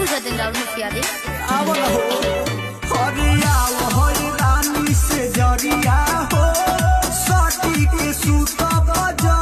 बुझत राउर मुखिया रे आवल हो हरिया रानी से जरिया हो सटी के सूत बजा